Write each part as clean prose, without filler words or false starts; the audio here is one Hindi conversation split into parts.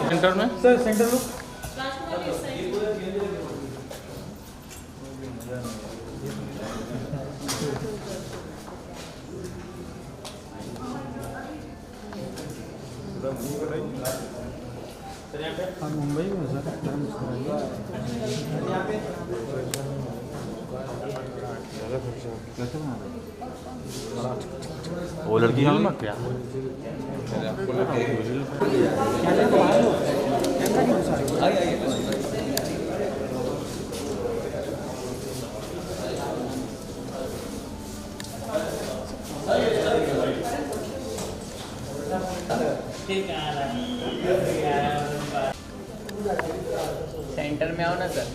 सेंटर में सर सेंटर लो। हाँ मुंबई में सर वो लड़की है ना क्या सेंटर में आओ ना सर।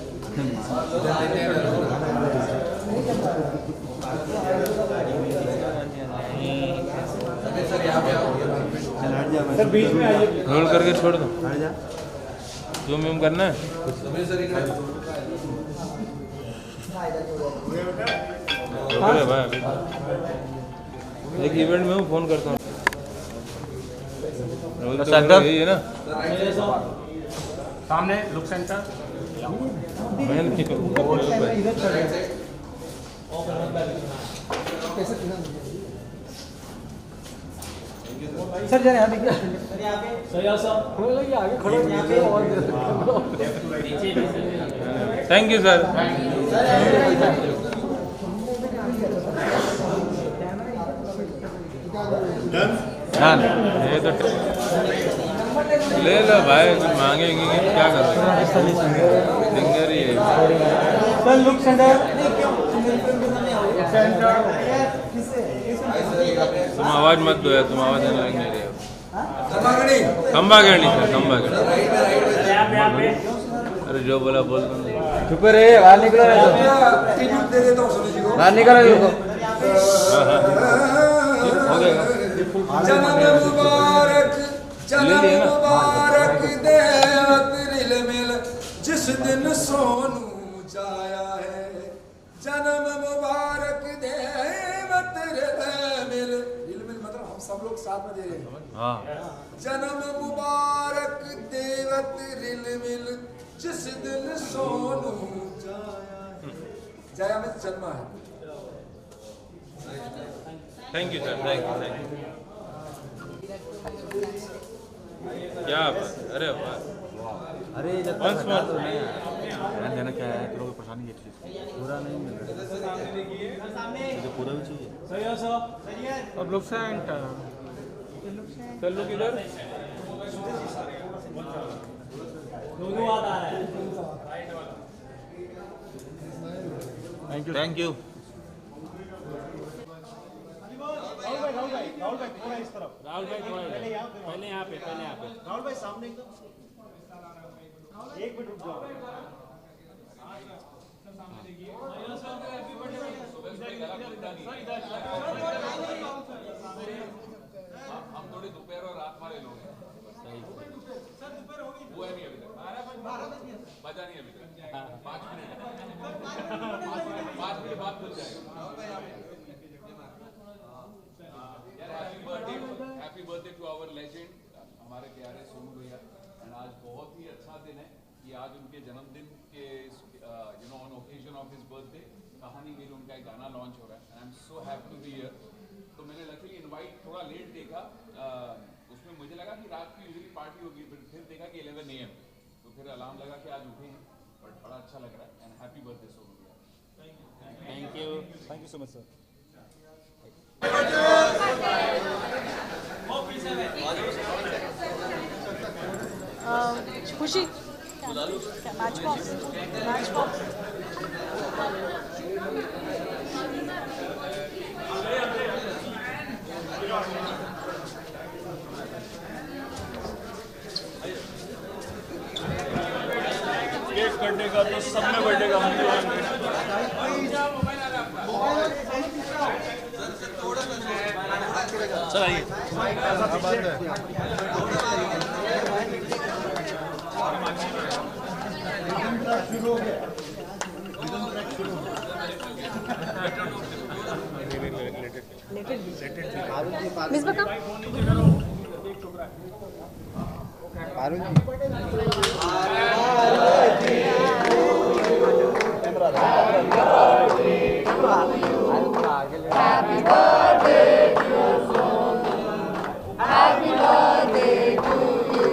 सर बीच में आइए। रोल करके छोड़ दो। जूम करना है। भाई एक इवेंट में हूँ, फोन करता हूँ। रोल तो यही है ना सामने लुक सेंटर। मैं नहीं सर जरा यहाँ देखिए। सर आगे खड़े थैंक यू सर। ये तो ले लो भाई, कुछ मांगेंगे क्या करोगे? सिंगर ही है। Sir look centre. तुम आवाज मत दो यार, तुम आवाज देने लग नहीं रहे हो। खंबा गढ़ी सर, खंबा गढ़ी। अरे जो बोला बोल दो। चुप रहे, बाहर निकलो। बाहर निकलो लोगों। हो गया। जन्म मुबारक, जन्म मुबारक देवत रिल मिल, जिस दिन सोनू जाया है। जन्म मुबारक देवत रिल मिल, रिल मिल मतलब हम सब लोग साथ में दे रहे हैं। हाँ। जन्म मुबारक देवत रिल मिल, जिस दिन सोनू जाया है। जाया में जन्मा है। Thank you sir, thank you. क्या बात, अरे वाह। अरे Once more. ध्यान देना क्या है, लोगों को परेशानी ये चीज़ पूरा नहीं मिल रहा है, तो पूरा भी चाहिए। अब लोग सेंटर चल लो किधर? Thank you. राहुल भाई थोड़ा इस तरफ। राहुल भाई पहले यहाँ पे राहुल भाई सामने एकदम। एक मिनट रुक जाओ। हम थोड़ी दोपहर और रात वाले लोग हैं। हुआ नहीं अभी तक, बजा नहीं अभी तक। 5 मिनट बाद खुल जाएगा। Happy birthday to our legend, हमारे प्यारे सोनू भैया। एंड आज बहुत ही अच्छा दिन है कि आज उनके जन्मदिन के on occasion of his birthday कहानी मेरी उनका एक गाना लॉन्च हो रहा है। I am so happy to be here. तो मैंने लकीली इनवाइट थोड़ा लेट देखा, उसमें मुझे लगा कि रात की यूजुअली पार्टी होगी, फिर देखा कि 11 AM, तो फिर अलार्म लगा कि आज उठे हैं। बट बड़ा अच्छा लग रहा है। एंड हैप्पी बर्थडे सोनू भैया। Thank you so much sir. खुशी मैच बॉक्स केक कटने का तो सब में बर्थडे का हम चल आइए। मिसबा का Happy birthday to Sonu. Happy birthday to you.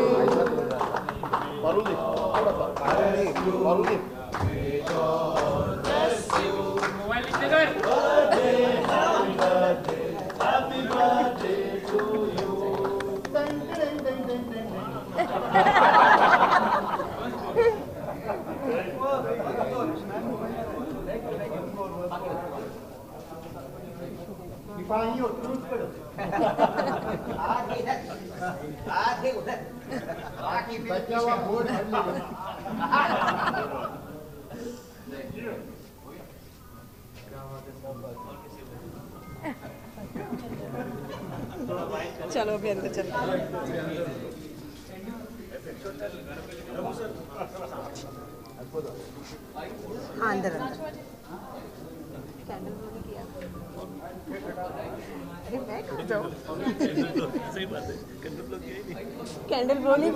चलो अभी अंदर चलते हैं। हाँ अंदर कैंडल रोल किया। अरे मैं कहाँ जाऊँ? सही बात है, कैंडल रोलिंग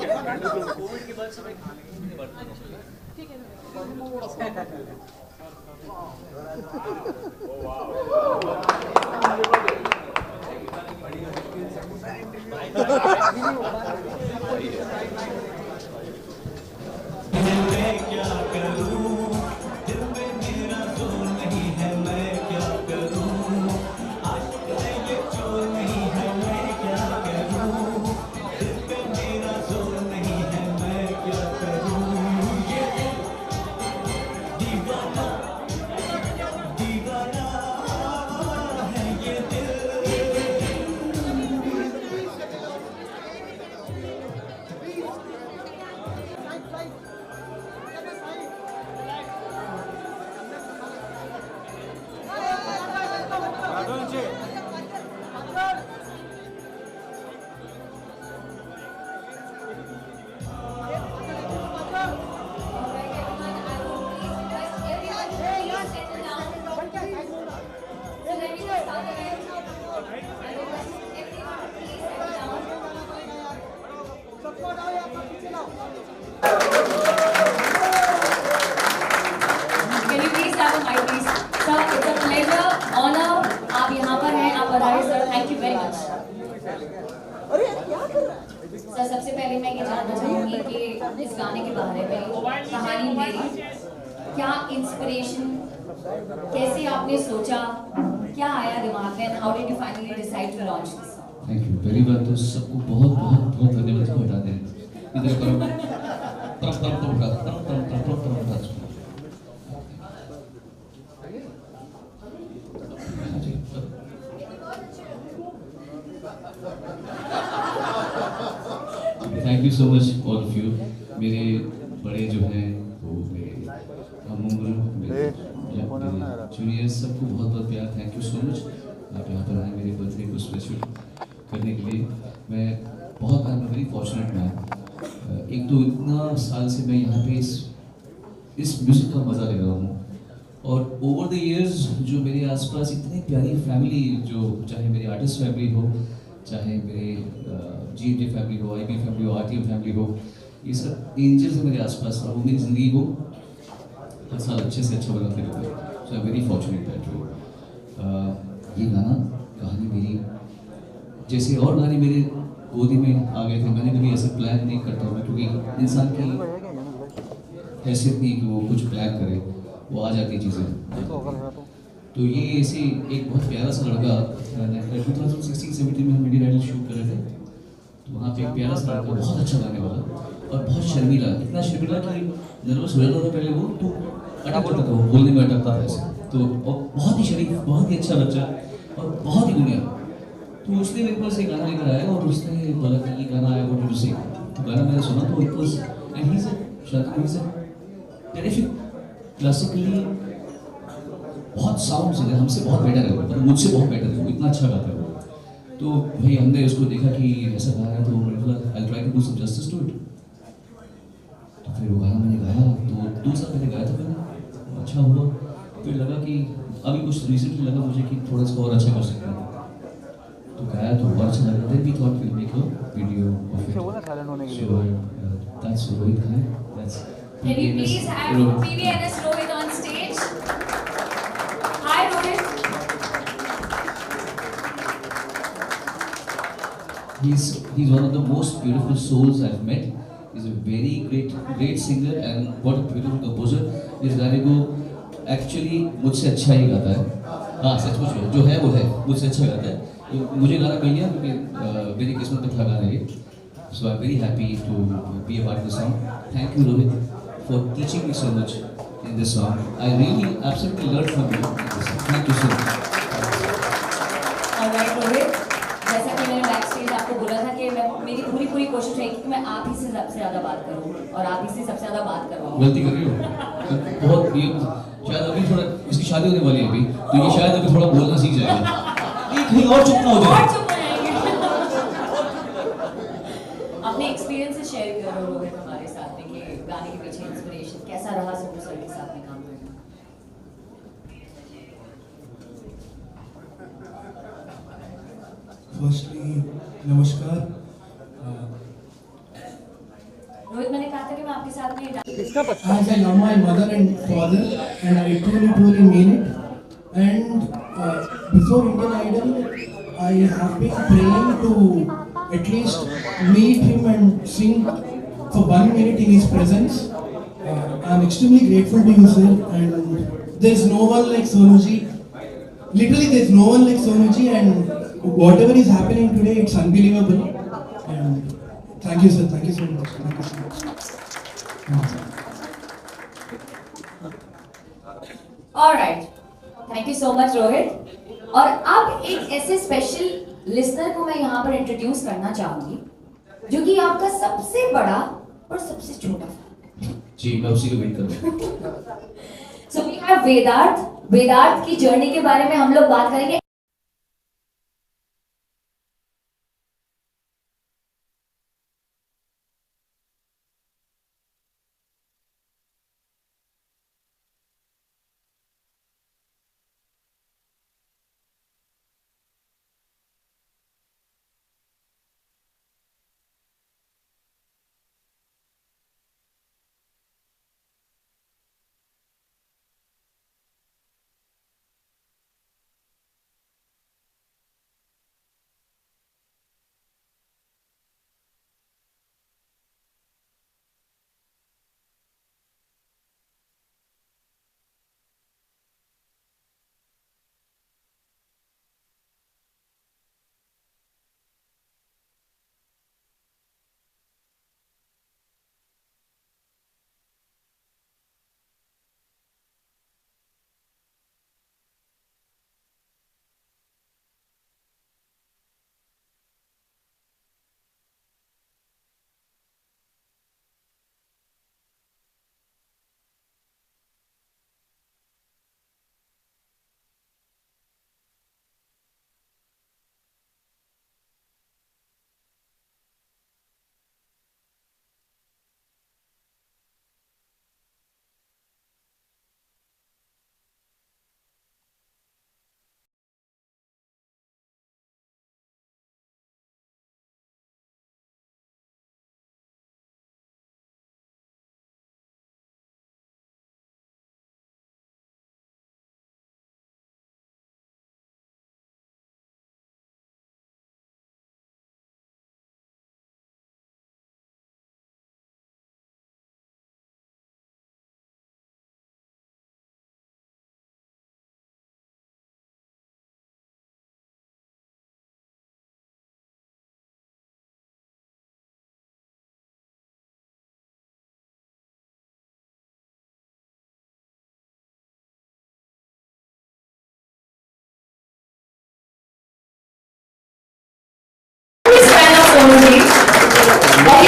सर सबसे पहले मैं ये जानना चाहूँगी कि इस गाने के बारे में कहानी मेरी क्या इंस्पिरेशन, कैसे आपने सोचा, क्या आया दिमाग में, how did you finally decide to launch this song? Thank you. पहली बात तो सबको बहुत बहुत बहुत धन्यवाद को हटा दें। इधर करो तरफ तरफ तरफ तरफ तरफ तरफ तरफ तरफ thank you so much all of you. मेरे बड़े जो हैं वो मेरे हम उम्र मेरे जूनियर्स सबको बहुत बहुत प्यार। Thank you so much. आप यहाँ पर आए मेरे बर्थडे को स्पेशल करने के लिए। मैं बहुत वेरी फॉर्चुनेट मैन। एक तो इतना साल से मैं यहाँ पे इस म्यूज़िक का मज़ा ले रहा हूँ और ओवर द इयर्स जो मेरे आसपास इतनी प्यारी फैमिली, जो चाहे मेरी आर्टिस्ट फैमिली हो, चाहे मेरे GMJ फैमिली हो, IB फैमिली हो, RTM फैमिली हो, ये सब एंजल्स हैं मेरे आसपास और वो मेरी ज़िंदगी को हर साल अच्छे से अच्छा बनाते रहते हैं। So I very fortunate that way. ये गाना कहानी मेरी, जैसे और गाने मेरे गोदी में आ गए थे, मैंने कभी ऐसे प्लान नहीं करता हूँ मैं, क्योंकि इंसान की हैसियत नहीं कि वो कुछ प्लान करे, वो आ जाती चीज़ें। तो ये ऐसे एक बहुत प्यारा सा लड़का 2016-17 में हम इंडियन आइडल शूट कर रहे थे, तो वहाँ पे एक प्यारा सा लड़का बहुत अच्छा गाने वाला और बहुत शर्मीला, इतना शर्मीला कि नर्वस हो जाता था पहले वो, तो अटक जाता था, वो बोलने में अटकता था ऐसे। तो और बहुत ही शरीफ, बहुत ही अच्छा बच्चा और बहुत ही दुनिया। तो उसने मेरे पास एक गाना लेकर आया और उसने बोला कि ये गाना आया वो टू सिंग। तो गाना मैंने सुना तो it was and he is terrific classically, बहुत साउंड से हमसे बहुत बेटर है, मतलब मुझसे बहुत बेटर है, वो इतना अच्छा गाता है। तो भाई हमने उसको देखा कि ऐसा गा रहा है तो मैंने बोला I try to do some justice to it. तो फिर वो गाना मैंने गाया, तो 2 साल पहले गाया था मैंने, अच्छा हुआ। फिर लगा कि अभी कुछ रिसेंटली लगा मुझे कि थोड़ा सा और अच्छा कर सकते हैं, तो गाया तो बहुत अच्छा लगा. Then we thought we'll make a video of it. So that's Rohit Khai. That's Can we please have Rohit. PVNS Rohit on stage? Hi Rohit. He's one of the most beautiful souls I've met. He's a very great singer and what a beautiful composer. इस गाने को actually मुझसे अच्छा ही गाता है. हाँ सचमुच में जो है वो है मुझसे अच्छा गाता है. तो मुझे गाना मिल गया क्योंकि मेरी किस्मत में था गाना ये. So I'm very happy to be a part of the song. Thank you Rohit for teaching me so much in this song. I really absolutely learned from you in this song. Thank you so much. Alright Rohit, जैसा कि मैंने बैक स्टेज आपको बोला था कि मेरी पूरी कोशिश रहेगी कि मैं आप ही से सबसे ज़्यादा बात करूँ और आप ही से सबसे ज़्यादा बात करवाऊँ. गलती कर रही हो. बहुत ये शायद अभी थोड़ा इसकी शादी होने वाली है अभी तो ये शायद अभी थोड़ा बोलना सीख जाएगा. ये कहीं और चुप ना हो जाए. अपने एक्सपीरियंसेस शेयर करो रोहित हमारे साथ में कि गाने के पीछे इंस्पिरेशन कैसा रहा सोनू सर के साथ में काम करना. फर्स्टली नमस्कार. रोहित मैंने कहा था कि मैं आपके साथ में As I love my mother and father and I truly mean it. And before Indian Idol, I have been praying to at least meet him and sing for 1 minute in his presence. I'm extremely grateful to you, sir. And there's no one like Sonuji. Literally, there's no one like Sonuji, and whatever is happening today, it's unbelievable. And thank you, sir. Thank you so much. Thank you so much. Alright, thank you so much Rohit. और अब एक ऐसे स्पेशल लिसनर को मैं यहाँ पर इंट्रोड्यूस करना चाहूंगी जो कि आपका सबसे बड़ा और सबसे छोटा फैन है. जी मैं उसी को वेट कर रहा हूँ. So we have वेदार्थ. वेदार्थ की जर्नी के बारे में हम लोग बात करेंगे.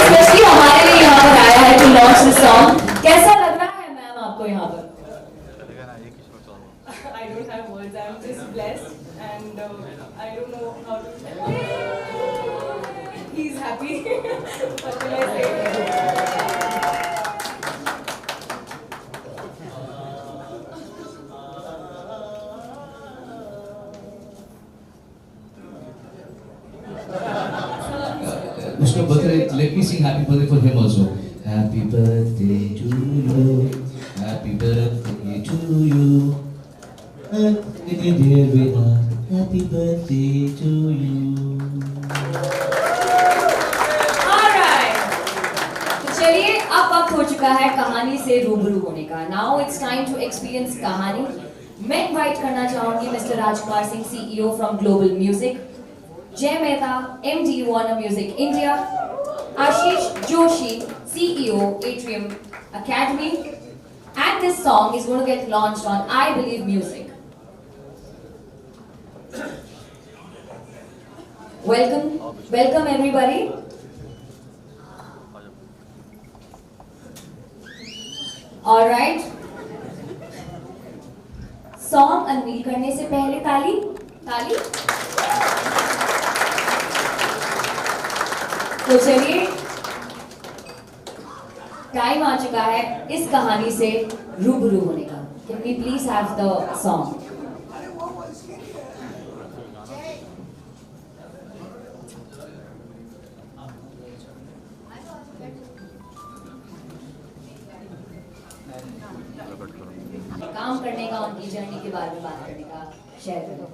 स्पेशली हमारे लिए यहाँ पर आया है टू लॉन्च दिस सॉन्ग. कैसा लग रहा है मैम आपको यहाँ पर? I don't have words. I'm just blessed, and I don't know how to. He's happy. What can I say? उसका birthday, let me sing happy birthday for him also. Happy birthday to you, happy birthday to you, dear Vina, happy birthday to you। Alright, तो चलिए अब वक्त हो चुका है कहानी से रूबरू होने का। Now it's time to experience कहानी। मैं इनवाइट करना चाहूंगी mister Rajkumar Singh, CEO from Global Music, जय Mehta, MD Warner Music India, Ashish Joshi, CEO Atrium Academy, and this song is going to get launched on I Believe Music. Welcome everybody. All right. Song unveil करने से पहले ताली। तो चलिए, टाइम आ चुका है इस कहानी से रूबरू होने का। Can we please have the song? काम करने का, उनकी जर्नी के बारे में बात करने का, शेयर करो।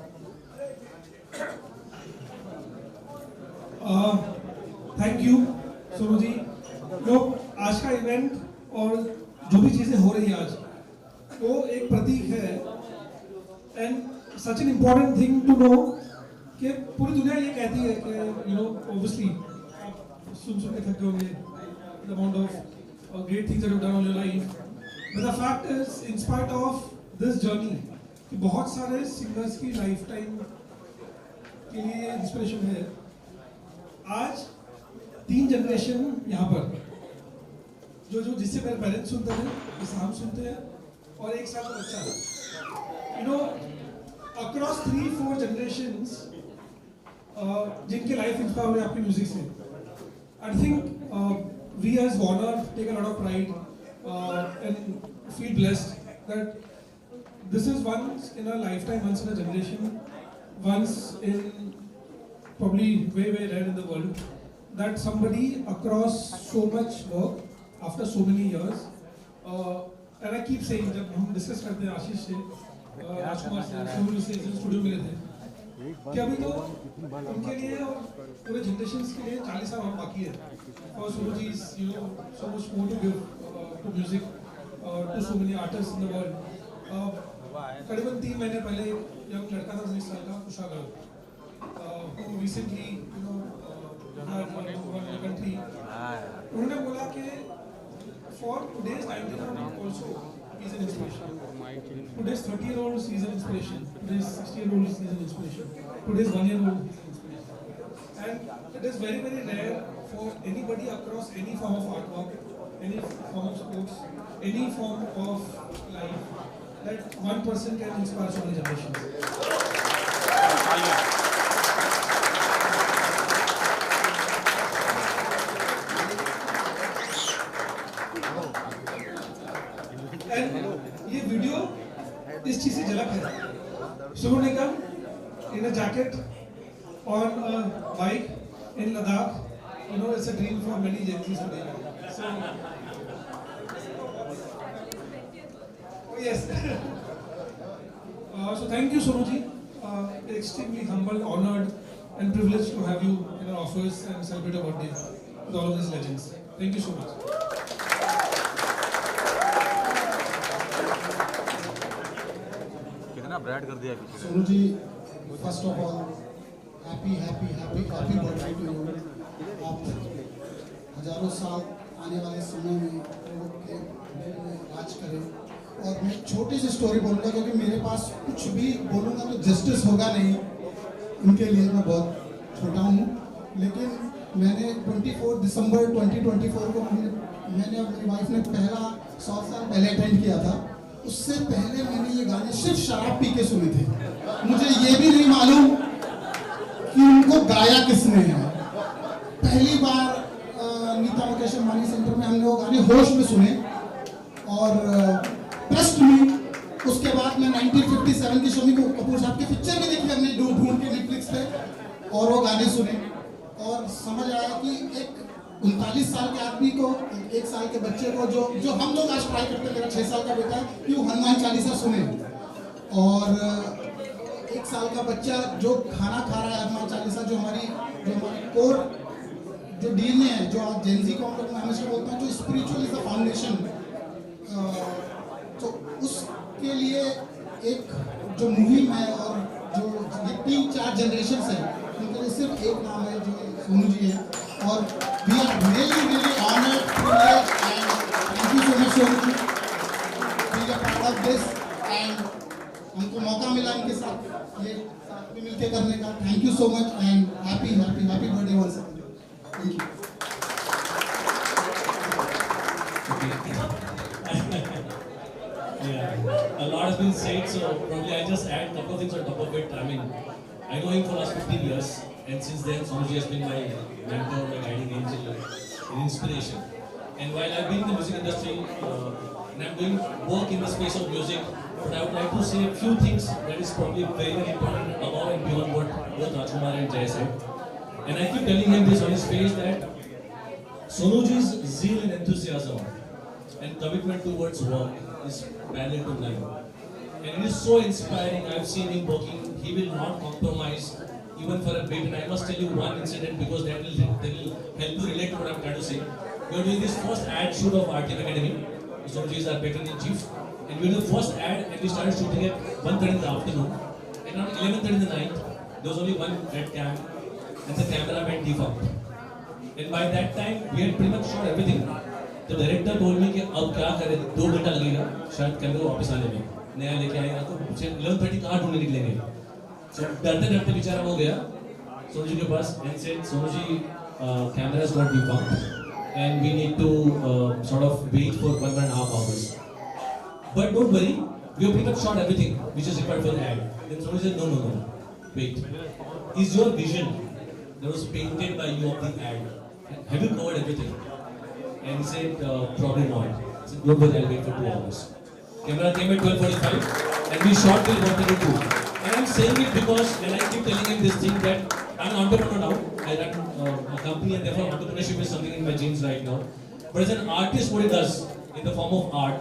Thank you Sonu ji. लोग आज का इवेंट और जो भी चीजें हो रही है आज, वो एक प्रतीक है and such an important thing to know कि पूरी दुनिया ये कहती है कि ऑब्वियसली आप सुन के थके होंगे the amount of great things that you done on your life, but the fact is in spite of this journey कि बहुत सारे सिंगर्स की लाइफ टाइम के लिए इंस्पिरेशन है। आज 3 जनरेशन यहाँ पर जो जिससे मेरे पेरेंट्स सुनते हैं, जिससे हम सुनते हैं, और एक साथ बच्चा, अक्रॉस 3-4 जनरेशंस जिनके लाइफ इंस्पायर हुए आपकी म्यूजिक से। I think we as Warner take a lot of pride and feel blessed that this is once in a lifetime, once in a generation, once in probably way rare in the world, that somebody across so much work after so many years, and I keep saying जब हम डिस्कस करते हैं आशीष से, राजकुमार से, सोनू से स्टूडियो में रहते हैं कि अभी तो उनके लिए और पूरे जनरेशंस के लिए 40 साल और बाकी है। और Sonu ji is so much more to give to music to so many artists in the world। करीबन 3 महीने पहले जब लड़का था 19 साल का कुशागर, who recently country, उन्होंने बोला कि for today's 19-year-old also is an inspiration, today's 30-year-old is an inspiration, today's 60-year-old is an inspiration, today's 1-year-old is an inspiration, and it is very rare for anybody across any form of artwork, any form of sports, any form of life, that one person can inspire so many generations. And ये वीडियो इस चीज से झलक है। Sonu Nigam in a jacket on a bike in Ladakh, it's a dream for many Gen Zs today. So, yes. So thank you, Sonu ji. Extremely humbled, honored, and privileged to have you in our office and celebrate your birthday with all of these legends. Thank you so much. कितना ब्रांड कर दिया पीछे। Sonu ji, first of all, happy birthday to you. आप हजारों साल आने वाले समय में लोगों के दिल में राज करें। और मैं छोटी सी स्टोरी बोलूँगा क्योंकि मेरे पास कुछ भी बोलूँगा तो जस्टिस होगा नहीं, उनके लिए मैं बहुत छोटा हूँ। लेकिन मैंने 24 दिसंबर 2024 को मैंने और मेरी वाइफ ने पहला 100 साल पहले अटेंड किया था। उससे पहले मैंने ये गाने सिर्फ शराब पी के सुने थे। मुझे ये भी नहीं मालूम कि उनको गाया किसने है। पहली बार नीता मुकेश अंबानी सेंटर में हमने वो गाने होश में सुने और ट्रस्ट में। उसके बाद में 1957 की शम्मी कपूर साहब की पिक्चर भी देखी हमने ढूंढ के नेटफ्लिक्स पे, और वो गाने सुने। और और समझ आया कि एक 39 साल के आदमी को, 1 साल के बच्चे को, जो हम लोग आज ट्राई करते हैं, मेरा 6 साल का बेटा है कि वो हनुमान चालीसा सुने, और 1 साल का बच्चा जो खाना खा रहा है हनुमान चालीसा, जो हमारी कोर जो डीएनए है, जो आज जेनजी को हम लोग हमेशा बोलते हैं, जो स्पिरिचुअल इज द फाउंडेशन, तो उसके लिए एक जो मूवी में और जो ये 3-4 जनरेशन है, उनके लिए सिर्फ एक नाम है जो सोनू जी है, और we are really honoured, privileged and thank you so much Sonu ji, we are part of this, and हमको मौका मिला इनके साथ ये साथ में मिलकर करने का। Thank you so much and happy birthday once again. Thank you. Yeah, a lot has been said, so probably I just add a couple of things on top of it. I mean, I know him for the last 15 years, and since then, Sonuji has been my mentor, my guiding angel, an inspiration. And while I've been in the music industry, and I'm doing work in the space of music, but I would like to say a few things that is probably very, very important above and beyond what both Rajkumar and Jay said. And I keep telling him this on his face that Sonuji's zeal and enthusiasm and commitment towards work is parallel to mine. And it is so inspiring. I've seen him working. He will not compromise even for a bit. And I must tell you one incident because that will help you relate to what I'm trying to say. We are doing this first ad shoot of RTM Academy. Sonuji is our patron in chief. And we did the first ad and we started shooting at 1:30 in the afternoon. And around 11:30 in the night, there was only one red cam and the camera went defunct. And by that time, we had pretty much shot everything. तो डायरेक्टर बोल में कि अब क्या करें, 2 घंटा लगेगा शायद कैमरे को वापस आने में, नया लेके आएगा तो 11:30 कहाँ ढूंढने निकलेंगे। So डरते डरते बेचारा वो गया सोनू जी के पास and said, Sonu ji camera has got defunct and we need to sort of wait for 1.5 hours. But don't worry, we have pretty much shot everything which is required for the ad. Then Sonuji said, no, wait. Is your vision that was painted by you of the ad, have you covered everything? And he said, probably not. I said, don't worry, I'll wait for 2 hours. Camera came at 12:45 and we shot till 1:32. And I'm saying it because when I keep telling him this thing that I'm an entrepreneur now, I run a company and therefore entrepreneurship is something in my genes right now. But as an artist, what he does in the form of art,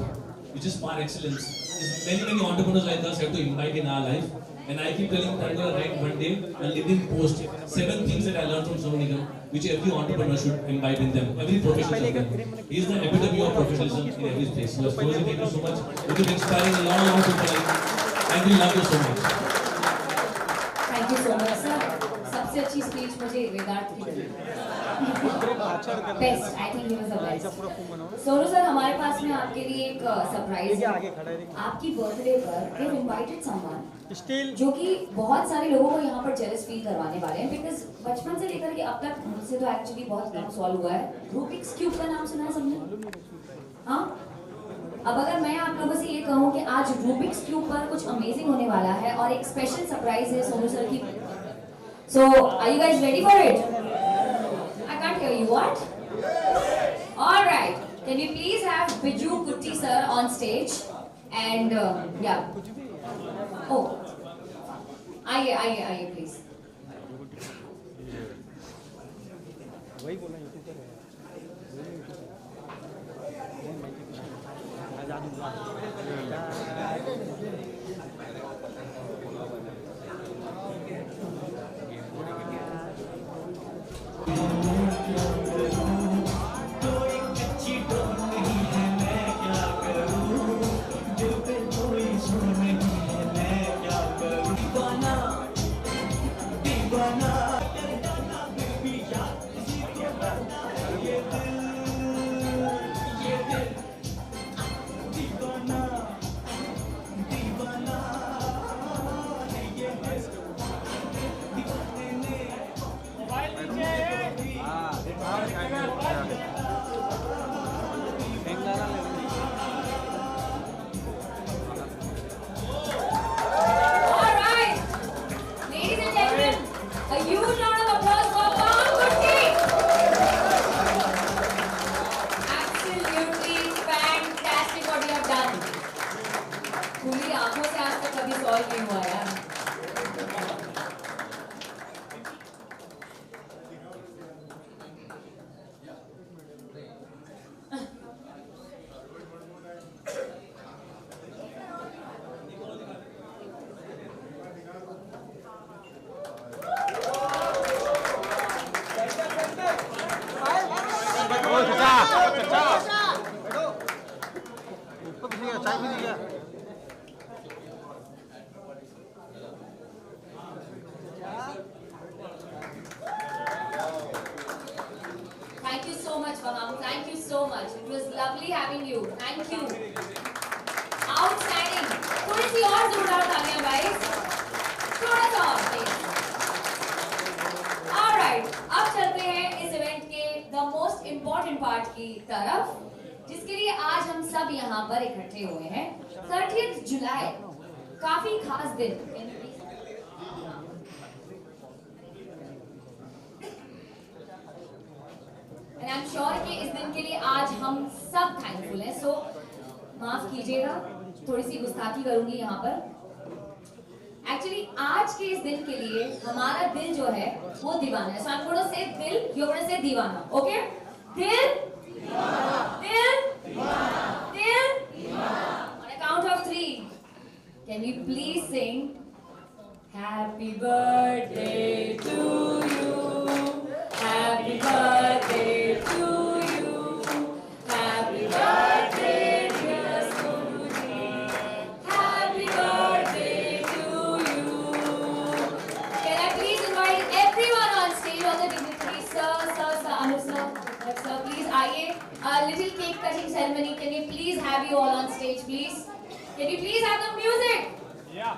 which is par excellence, is many entrepreneurs like us have to imbibe in our life. And I keep telling him that I'm going to write one day a LinkedIn post, 7 things that I learned from Sonu Nigam, which every entrepreneur should imbibe in them, every professional. He is the epitome of professionalism in every place. So, Sonuji, thank you so much. You've been inspiring a lot of people, and we love you so much. Thank you so much, sir. सबसे अच्छी स्पीच मुझे वेदांत की लगी। Best, I think he was the best. Sonu sir, हमारे पास में आपके लिए एक सरप्राइज है। आपकी बर्थडे पर वी हैव इनवाइटेड समवन जो कि बहुत सारे लोगों को यहाँ पर जेलस फील करवाने वाले हैं, बिकॉज बचपन से लेकर के अब तक मुझसे तो एक्चुअली बहुत कम सॉल्व हुआ है। रूबिक्स क्यूब का नाम सुना है सबने? हाँ, अब अगर मैं आप लोगों से ये कहूँ कि आज रूबिक्स क्यूब पर कुछ अमेजिंग होने वाला है और एक स्पेशल सरप्राइज है सोनू सर की। So, are you guys ready for it? I can't hear you. What? All right. Can you please have Biju Kutti sir on stage? And yeah. Oh, आइए please. वही बोला यूट्यूब थैंक यू, आउटस्टैंडिंग। थोड़ी सी और जोरदार तालियां गाइस, थोड़ा सा और। ऑलराइट, अब चलते हैं इस इवेंट के द मोस्ट इम्पोर्टेंट पार्ट की तरफ, जिसके लिए आज हम सब यहाँ पर इकट्ठे हुए हैं। 30 जुलाई, काफी खास दिन। And I'm sure कि इस दिन के लिए आज हम सब थैंकफुल हैं। सो माफ कीजिएगा, थोड़ी सी गुस्ताखी करूंगी यहाँ पर। एक्चुअली आज के इस दिन के लिए हमारा दिल जो है वो दीवाना है। सो I'm going to say दिल, you're going to say दीवाना, okay? दिल, दिल, दिल। On a count of 3, can we please sing Happy birthday to you, Happy birthday to you, Happy birthday dear Suji, Happy birthday to you. Can I please invite everyone on stage, all the dignitaries, sir, Anu sir, please आइए. A little cake cutting ceremony. Can we please have you all on stage, please? Can we please have the music? Yeah.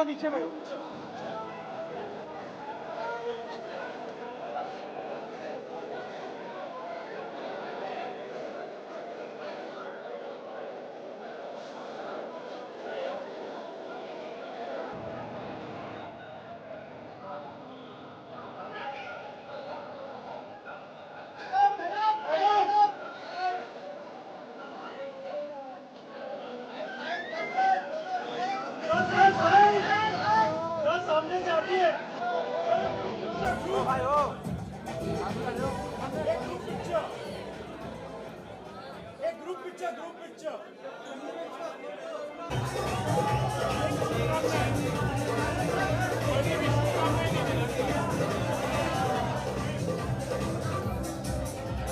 नीचे में सामने जाती है।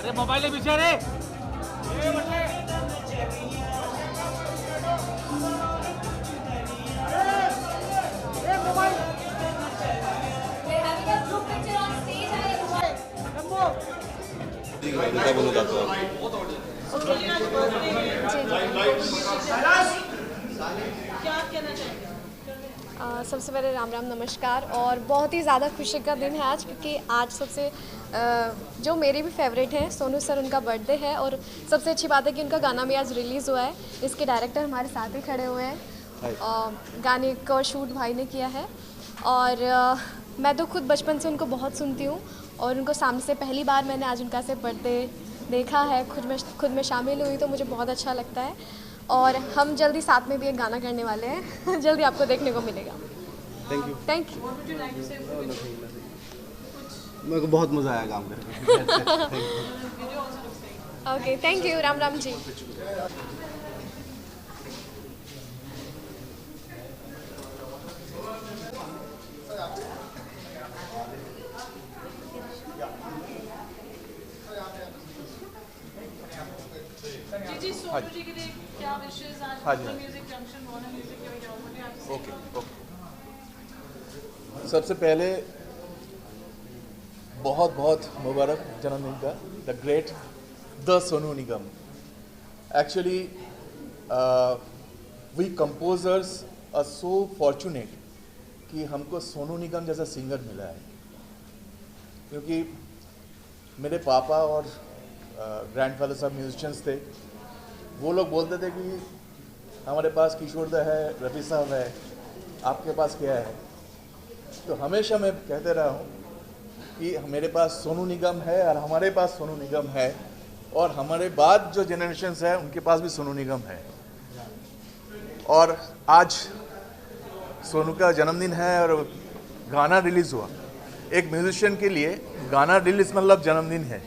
अरे मोबाइल पीछे रे सबसे पहले राम राम नमस्कार। और बहुत ही ज़्यादा खुशी का दिन है आज, क्योंकि आज सबसे जो मेरे भी फेवरेट हैं सोनू सर, उनका बर्थडे है। और सबसे अच्छी बात है कि उनका गाना भी आज रिलीज़ हुआ है। इसके डायरेक्टर हमारे साथ ही खड़े हुए हैं और गाने का शूट भाई ने किया है। और मैं तो खुद बचपन से उनको बहुत सुनती हूँ और उनको सामने से पहली बार मैंने आज उनका से बर्थडे देखा है, खुद में शामिल हुई, तो मुझे बहुत अच्छा लगता है। और हम जल्दी साथ में भी एक गाना करने वाले हैं जल्दी आपको देखने को मिलेगा। Thank you. मेरे को बहुत मज़ा आया काम करके। Okay, thank you. Ram Ram ji. जी सोनू जी के लिए क्या विशेष आज म्यूजिक जंक्शन वार्नर म्यूजिक के क्या बोलिए आप? ओके। सबसे पहले बहुत बहुत मुबारक जन्मदिन का the great the Sonu Nigam. Actually we composers are so fortunate कि हमको सोनू निगम जैसा सिंगर मिला है, क्योंकि मेरे पापा और ग्रैंडफादर साहब म्यूजिशियंस थे। वो लोग बोलते थे कि हमारे पास किशोर दा है, रफ़ी साहब है, आपके पास क्या है? तो हमेशा मैं कहते रहा हूँ कि मेरे पास सोनू निगम है और हमारे पास सोनू निगम है, और हमारे बाद जो जनरेशन्स है उनके पास भी सोनू निगम है। और आज सोनू का जन्मदिन है और गाना रिलीज़ हुआ। एक म्यूजिशियन के लिए गाना रिलीज़ मतलब जन्मदिन है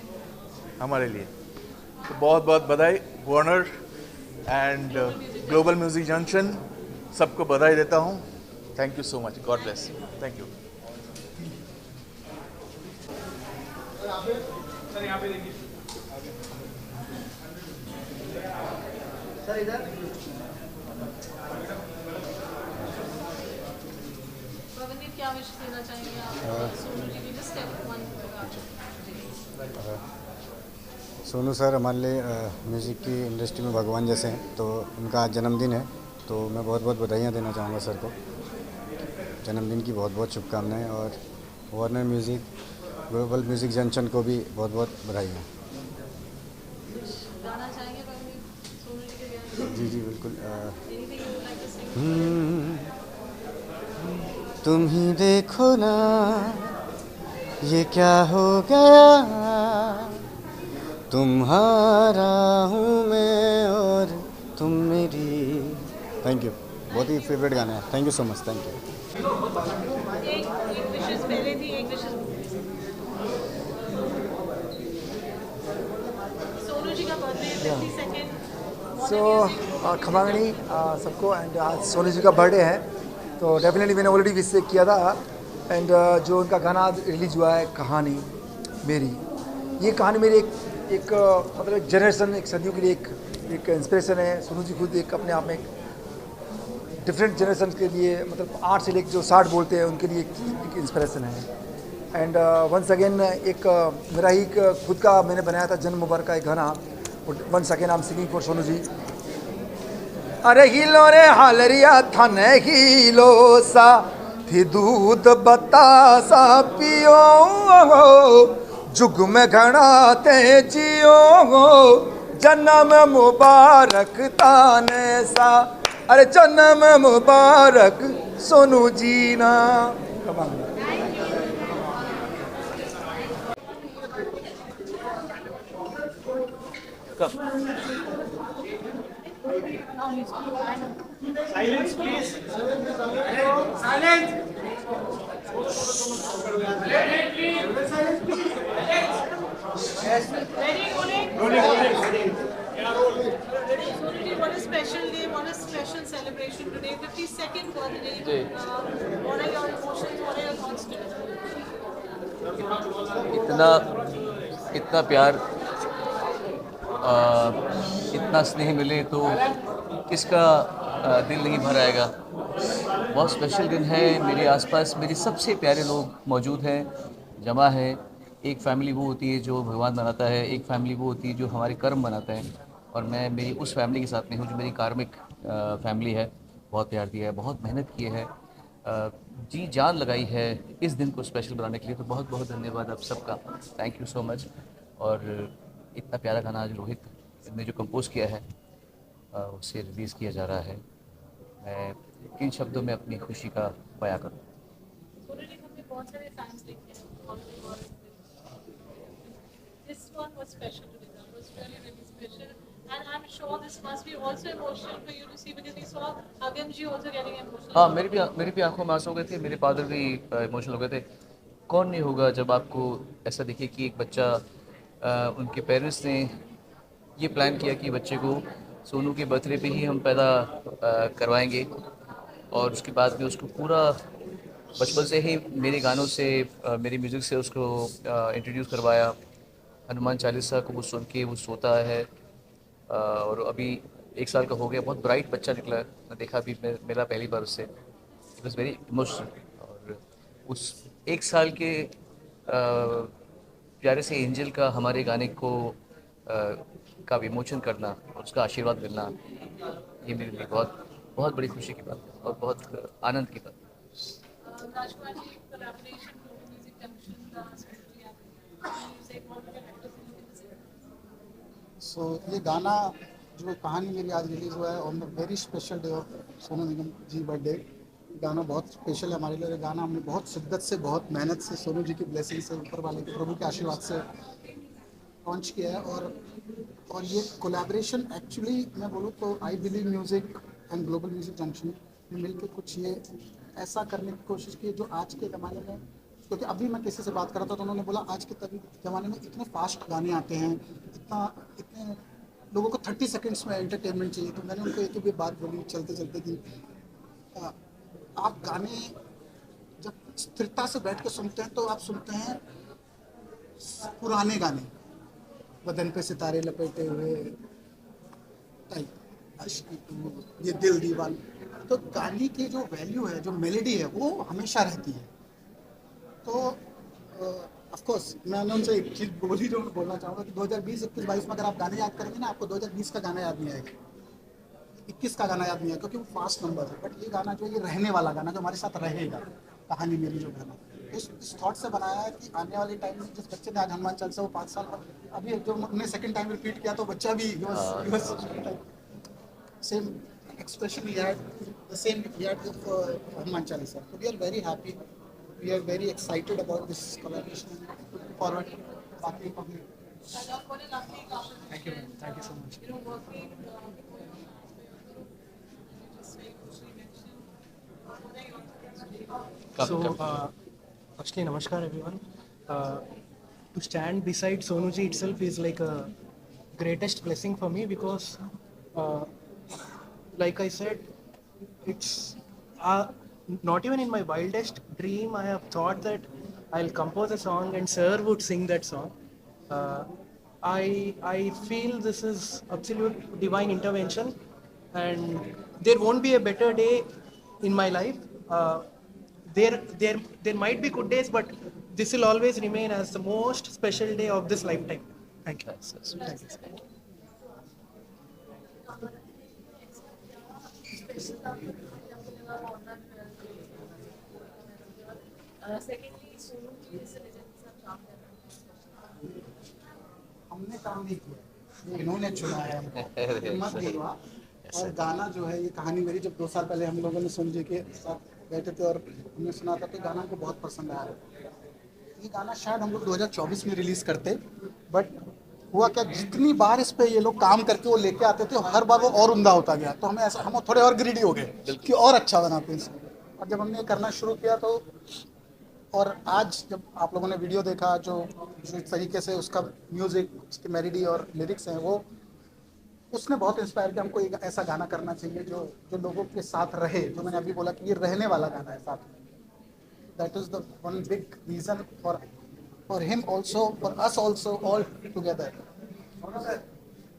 हमारे लिए। तो बहुत बहुत बधाई Warner and global music junction, सबको बधाई देता हूँ। Thank you so much, God bless. Thank you. Sir यहाँ पे देखिए सर, इधर पवनदीप क्या विश देना चाहेंगे आप सोनू जी की? स्टेप 1 सोनू सर हमारे लिए म्यूज़िक की इंडस्ट्री में भगवान जैसे हैं, तो उनका आज जन्मदिन है, तो मैं बहुत बहुत बधाइयाँ देना चाहूँगा सर को। जन्मदिन की बहुत बहुत शुभकामनाएं। और Warner music, global music junction को भी बहुत बहुत बधाइयाँ। गाना चाहेंगे पवनदीप सोनू जी के लिए? जी जी बिल्कुल। तुम ही देखो ना ये क्या हो गया, तुम्हारा हूँ मैं और तुम मेरी। थैंक यू, बहुत ही फेवरेट गाना है। Thank you so much. Thank you. एक विशेष पहले थी, एक विशेष सोनू जी का बर्थडे 52nd। सो खमांगनी सबको, एंड आज सोनू जी का बर्थडे है, तो डेफिनेटली मैंने ऑलरेडी विश किया था। एंड जो उनका गाना रिलीज हुआ है कहानी मेरी, ये कहानी मेरी एक मतलब एक जनरेशन, एक सदियों के लिए एक इंस्पिरेशन है। सोनू जी खुद एक अपने आप में एक डिफरेंट जनरेशन के लिए, मतलब 8 से लेकर जो 60 बोलते हैं उनके लिए एक इंस्पिरेशन है। एंड वंस अगेन एक मेरा ही खुद का मैंने बनाया था जन्म मुबारक का एक गाना। Once again I am singing for Sonu ji. अरे हिलो रे हालरिया थाने हिलो सा थी दूध बतासा पियो, जुग में घड़ा ते जियो, जन्म मुबारक ताने सा। अरे जन्म मुबारक सोनू जी ना। Silence, please. Silence. What a special day, what a special celebration today, 52nd birthday. What are your emotions, what are your thoughts today? इतना प्यार, इतना स्नेह मिले तो किसका दिल नहीं भर आएगा। बहुत स्पेशल दिन है। मेरे आसपास मेरे सबसे प्यारे लोग मौजूद हैं, जमा है। एक फैमिली वो होती है जो भगवान बनाता है, एक फैमिली वो होती है जो हमारे कर्म बनाता है, और मैं मेरी उस फैमिली के साथ में हूँ जो मेरी कार्मिक फैमिली है। बहुत प्यार दिया है, बहुत मेहनत की है, जी जान लगाई है इस दिन को स्पेशल बनाने के लिए। तो बहुत बहुत धन्यवाद आप सबका, थैंक यू सो मच। और इतना प्यारा गाना आज रोहित ने जो कंपोज किया है उसे रिलीज़ किया जा रहा है। मैं किन शब्दों में अपनी खुशी का बयां करूं। बहुत सारे फैंस देखे हैं, this one was special today, that was really really special, and I'm sure this must be also emotional for you to see, because we saw Agam ji also getting emotional. हाँ, मेरी भी आंखों में आंसू हो गए थे, मेरे फादर भी इमोशनल हो गए थे। कौन नहीं होगा जब आपको ऐसा दिखे कि एक बच्चा, उनके पेरेंट्स ने ये प्लान किया कि बच्चे को सोनू के बर्थडे पे ही हम पैदा करवाएंगे, और उसके बाद भी उसको पूरा बचपन से ही मेरे गानों से, मेरी म्यूज़िक से उसको इंट्रोड्यूस करवाया। हनुमान चालीसा को वो सुन के वो सोता है, और अभी 1 साल का हो गया। बहुत ब्राइट बच्चा निकला, मैं देखा भी मेरा पहली बार उससे। It was very emotional. और उस 1 साल के प्यारे से एंजल का हमारे गाने को का विमोचन करना और उसका आशीर्वाद मिलना, ये मेरे लिए बहुत बहुत बड़ी खुशी की बात है और बहुत आनंद की बात है। सो ये गाना जो कहानी मेरी आज रिलीज़ हुआ है on the very special day of Sonu Nigam ji birthday. गाना बहुत स्पेशल है हमारे लिए। ये गाना हमने बहुत शिद्दत से, बहुत मेहनत से, सोनू जी की ब्लेसिंग से, ऊपर वाले के प्रभु के आशीर्वाद से लॉन्च किया है। और ये कोलैबोरेशन एक्चुअली मैं बोलूँ तो I believe music and global music junction ने मिलकर कुछ ये ऐसा करने की कोशिश की जो आज के ज़माने में, क्योंकि अभी मैं किसी से बात कर रहा था तो उन्होंने बोला आज के ज़माने में इतने फास्ट गाने आते हैं, इतने लोगों को 30 सेकंड्स में एंटरटेनमेंट चाहिए। तो मैंने उनको एक ही बात बोली चलते चलते कि आप गाने जब स्थिरता से बैठ के सुनते हैं तो आप सुनते हैं पुराने गाने, बदन पे सितारे लपेटे हुए, ये दिल दीवान। तो गाने की जो वैल्यू है, जो मेलोडी है, वो हमेशा रहती है। तो ऑफ कोर्स मैंने उनसे एक चीज़ बोली जो बोलना चाहूँगा कि 2020, 21, 22 में अगर आप गाने याद करेंगे ना, आपको 2020 का गाना याद नहीं आएगा, 21 का गाना याद नहीं आएगा, क्योंकि वो फास्ट नंबर है। बट ये गाना जो ये रहने वाला गाना जो हमारे साथ रहेगा, कहानी मेरी जो गाना इस थॉट से बनाया है कि आने वाले टाइम में जिस बच्चे ने आज हनुमान चालीसा वो 5 साल अभी जो हमने सेकंड टाइम रिपीट किया तो बच्चा भी same expression we had, the same we had with Hanuman Chalisa. So we are very happy, we are very excited about this collaboration and looking forward to Baki Public. Thank you so much. So, firstly, namaskar everyone. To stand beside Sonu ji itself is like a greatest blessing for me, because like I said, it's not even in my wildest dream I have thought that I'll compose a song and sir would sing that song. I feel this is absolute divine intervention, and there won't be a better day in my life. There might be good days, but this will always remain as the most special day of this lifetime. Thank you. Thank you. हमने काम नहीं किया, इन्होंने चुना है हमको, हिम्मत दिलवा। और गाना जो है ये कहानी मेरी, जब 2 साल पहले हम लोगों ने सोनू जी के साथ बैठे थे और हमने सुना था तो गाना हमको बहुत पसंद आया। ये गाना शायद हम लोग 2024 में रिलीज़ करते, बट हुआ क्या, जितनी बार इस पे ये लोग काम करके वो लेके आते थे हर बार वो और उम्दा होता गया। तो हमें ऐसा, हम थोड़े और ग्रीडी हो गए कि और अच्छा बनाते हैं इसको। और जब हमने करना शुरू किया तो और आज जब आप लोगों ने वीडियो देखा, जो जिस तरीके से उसका म्यूज़िक, उसकी मेलोडी और लिरिक्स हैं, वो उसने बहुत इंस्पायर किया हमको एक ऐसा गाना करना चाहिए जो लोगों के साथ रहे, जो मैंने अभी बोला कि ये रहने वाला गाना है साथ में. That is the one big reason for him also, for us also, all together.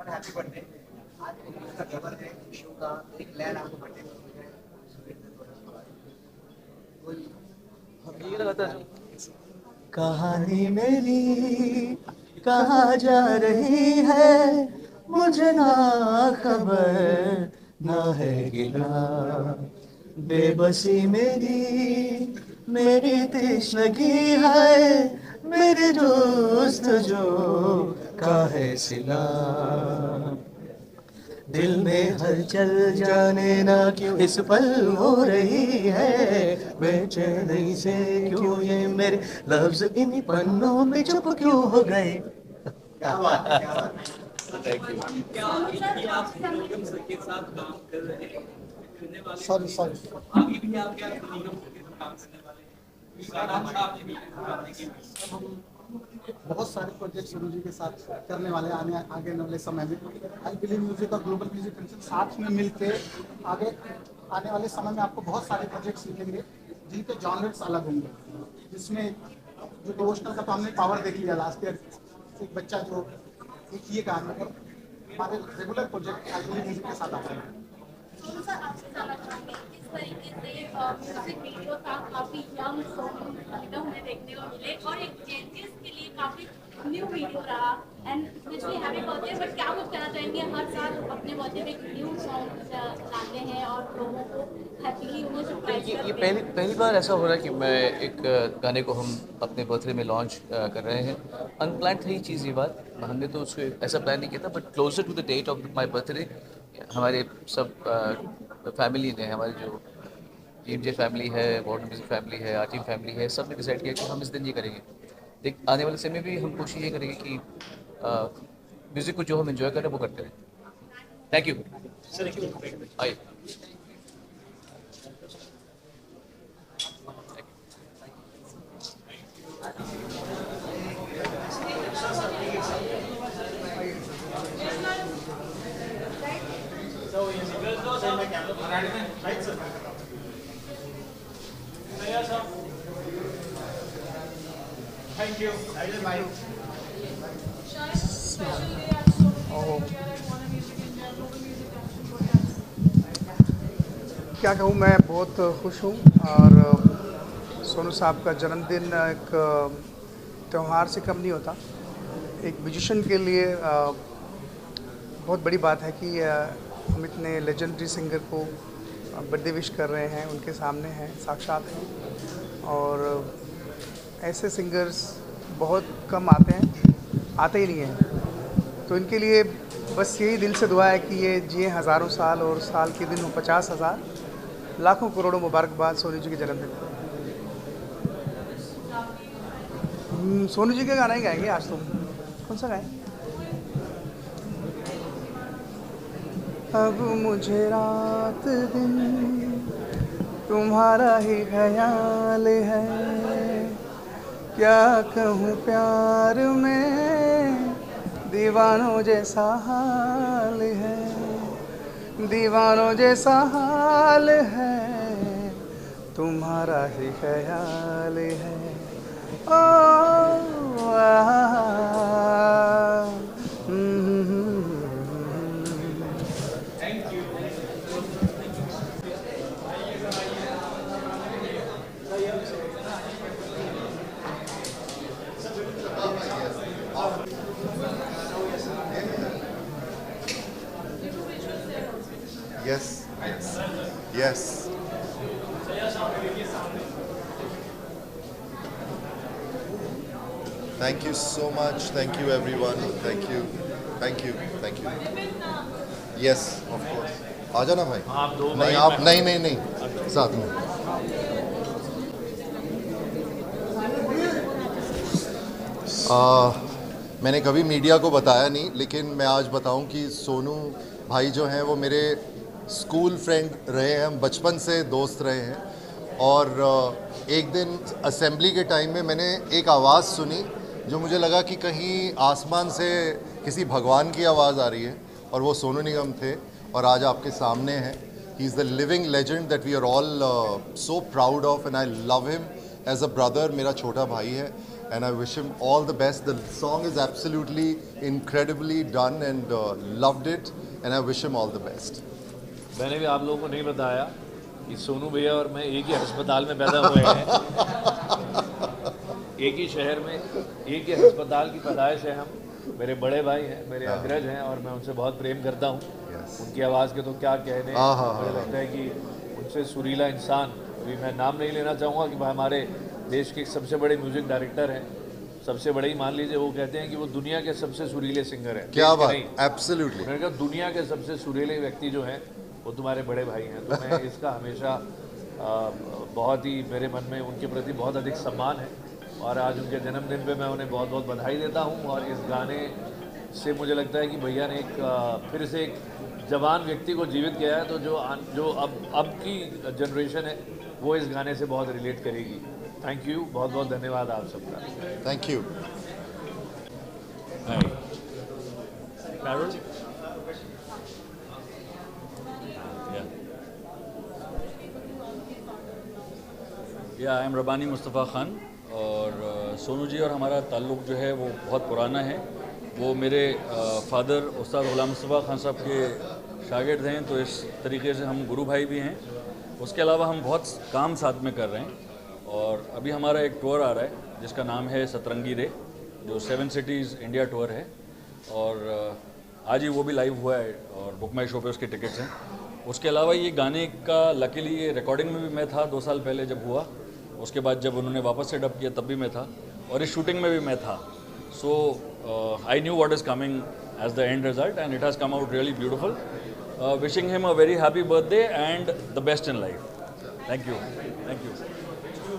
Happy birthday. आज का खबर है शो का एक लैंड आपको बर्थडे कहानी मेरी कहाँ जा रही है, मुझे ना खबर ना है गिला. बेबसी मेरी तृष्णगी है, मेरे दोस्त जो का है सिला. दिल में हलचल जाने ना क्यों इस पल हो रही है, बेचैनी से क्यों ये मेरे लफ्ज इन पन्नों में चुप क्यों हो गए. क्या बात है, क्या बात है. क्या आप निगम सर के साथ काम कर रहे हैं? सॉरी आगे भी आप क्या निगम सर के साथ काम करने वाले हैं? इसका नाम आपने भी हम बहुत सारे प्रोजेक्ट सोनू जी के साथ करने वाले आने आगे वाले समय में. आई बिलीव म्यूजिक और ग्लोबल म्यूजिक कंसेप्ट साथ में मिलके आगे आने वाले समय में आपको बहुत सारे प्रोजेक्ट्स मिलेंगे जिनके जॉनर्स अलग होंगे, जिसमें जो डिवोशनल का तो हमने पावर देख लिया लास्ट ईयर, एक बच्चा जो एक ये गाना, और हमारे regular project I believe music के साथ आते हैं. आपसे जानना चाहूँगी किस तरीके से म्यूजिक वीडियो था, काफी यंग सोनू निगम में देखने को मिले और एक जेंट्स के लिए काफी न्यू वीडियो रहा. And specially happy birthday. But क्या कुछ कहना चाहेंगे, हर साल अपने बर्थडे पे एक न्यू सॉन्ग लाते हैं और लोगों को हैप्पीली उन्हें सरप्राइज करते हैं. पहली बार ऐसा हो रहा है कि मैं एक गाने को हम अपने बर्थडे में लॉन्च कर रहे हैं. अनप्लान था ये चीज़, ये बात हमने तो उसको ऐसा प्लान नहीं किया था, but closer to the date of my birthday हमारे सब फैमिली ने, हमारी जो EMJ फैमिली है, वार्डन म्यूजिक फैमिली है, आर टीम फैमिली है, सब ने डिसाइड किया कि हम इस दिन ये करेंगे. देख आने वाले समय में भी हम कोशिश ये करेंगे कि म्यूज़िक को जो हम एंजॉय करें वो करते रहें. Thank you. आइए. Thank you. क्या कहूँ, मैं बहुत खुश हूँ. और सोनू साहब का जन्मदिन एक त्यौहार से कम नहीं होता. एक म्यूजिशियन के लिए बहुत बड़ी बात है कि हम इतने लेजेंडरी सिंगर को बर्थडे विश कर रहे हैं, उनके सामने हैं, साक्षात हैं. और ऐसे सिंगर्स बहुत कम आते ही नहीं हैं. तो इनके लिए बस यही दिल से दुआ है कि ये जिए हज़ारों साल और साल के दिन हो 50,000, लाखों करोड़ों मुबारकबाद सोनू जी के जन्मदिन पर. सोनू जी के गाना ही गाएंगे आज. तुम कौन सा गाएं? अब मुझे रात दिन तुम्हारा ही ख्याल है, क्या कहूँ प्यार में दीवानों जैसा हाल है, दीवानों जैसा हाल है, तुम्हारा ही ख्याल है. ओ Yes. Thank you so much. Thank you everyone. Thank you. Yes, of course. आ जाना भाई. आप दो. नहीं आप नहीं साथ में. मैंने कभी मीडिया को बताया नहीं, लेकिन मैं आज बताऊं कि सोनू भाई जो हैं वो मेरे स्कूल फ्रेंड रहे हैं, हम बचपन से दोस्त रहे हैं. और एक दिन असेंबली के टाइम में मैंने एक आवाज़ सुनी जो मुझे लगा कि कहीं आसमान से किसी भगवान की आवाज़ आ रही है, और वो सोनू निगम थे और आज आपके सामने हैं. He is the living legend that we are all so proud of and I love him as a brother. मेरा छोटा भाई है and I wish him all the best. The song is absolutely incredibly done and loved it, and I wish him all the best. मैंने भी आप लोगों को नहीं बताया कि सोनू भैया और मैं एक ही अस्पताल में पैदा हुए हैं. एक ही शहर में एक ही अस्पताल की पैदाइश है हम. मेरे बड़े भाई हैं, मेरे अग्रज हैं, और मैं उनसे बहुत प्रेम करता हूँ. उनकी आवाज़ के तो क्या कहने. मुझे लगता है कि उनसे सुरीला इंसान, अभी मैं नाम नहीं लेना चाहूँगा कि हमारे देश के सबसे बड़े म्यूजिक डायरेक्टर हैं, सबसे बड़े ही मान लीजिए, वो कहते हैं कि वो दुनिया के सबसे सुरीले सिंगर हैं. क्या बात, एब्सोल्युटली. मैंने कहा दुनिया के सबसे सुरीले व्यक्ति जो हैं वो तुम्हारे बड़े भाई हैं. तो मैं इसका हमेशा बहुत ही मेरे मन में उनके प्रति बहुत अधिक सम्मान है, और आज उनके जन्मदिन पे मैं उन्हें बहुत बहुत बधाई देता हूँ. और इस गाने से मुझे लगता है कि भैया ने एक फिर से एक जवान व्यक्ति को जीवित किया है. तो जो अब की जनरेशन है वो इस गाने से बहुत रिलेट करेगी. थैंक यू, बहुत बहुत धन्यवाद आप सबका. Thank you. Carol? Yeah, I am रबानी मुस्तफ़ा ख़ान. और सोनू जी और हमारा ताल्लुक़ जो है वो बहुत पुराना है. वो मेरे फादर उस्ताद ग़ुलाम मुस्तफ़ा ख़ान साहब के शागिर्द हैं, तो इस तरीके से हम गुरु भाई भी हैं. उसके अलावा हम बहुत काम साथ में कर रहे हैं. और अभी हमारा एक टूर आ रहा है जिसका नाम है सतरंगी रे, जो 7 सिटीज़ इंडिया टूर है. और आज ही वो भी लाइव हुआ है और बुक माई शो पे उसके टिकट्स हैं. उसके अलावा ये गाने का लकीली ये रिकॉर्डिंग में भी मैं था 2 साल पहले जब हुआ. उसके बाद जब उन्होंने वापस से डब किया तब भी मैं था, और इस शूटिंग में भी मैं था. So I knew what is coming as the end result, and it has come out really beautiful. Wishing him a very happy birthday and the best in life. Thank you.